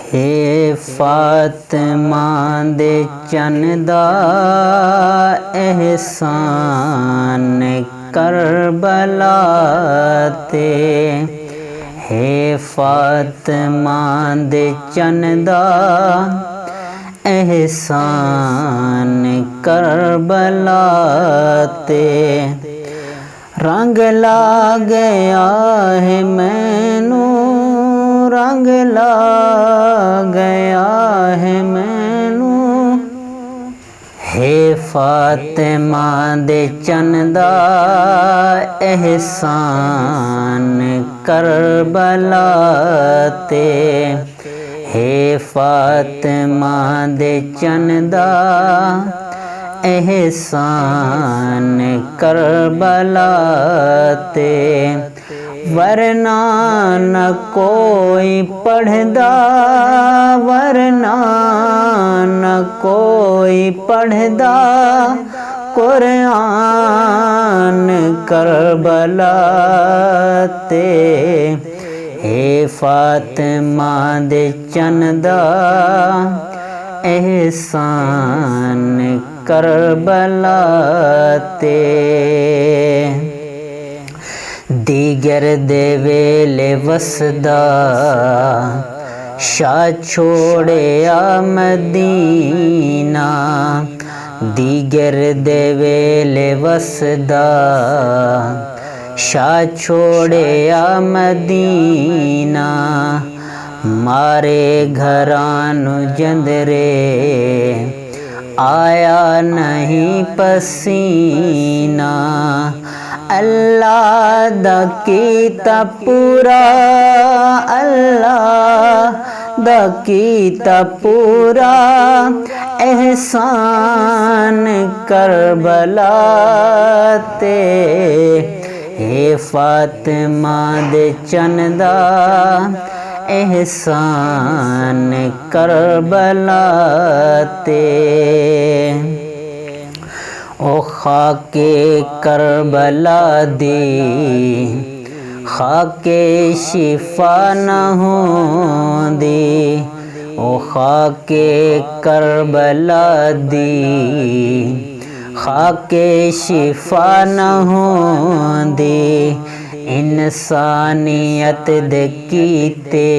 हे फातिमा दे चंदा एहसान करबला ते। हे फातिमा दे चंदा एहसान करबला ते। रंग ला गया है मैनू, रंग ला गया है मैनू। हे फातिमा दे चंदा एहसान करबला ते। हे फातिमा दे चंदा एहसान करबला ते। वरना न कोई पढ़दा, वरना न कोई पढ़दा कुरान करबला ते। हे फातिमा दे चंदा एहसान करबला ते। दीगर दे वेले वसदा शाह छोड़िया मदीना। दीगर दे वेले वसदा शाह छोड़िया मदीना। मारे घरानू जंदरे आया नहीं पसीना। अल्लाह दा कीता पूरा, अल्लाह दा कीता पूरा एहसान करबला ते। हे फातिमा दे चंदा एहसान करबला ते। ओ खाके करबला दी खाके शिफा न होंदी। ओ खाके करबला दी खाके शिफा न होंदी। इंसानियत दे कीते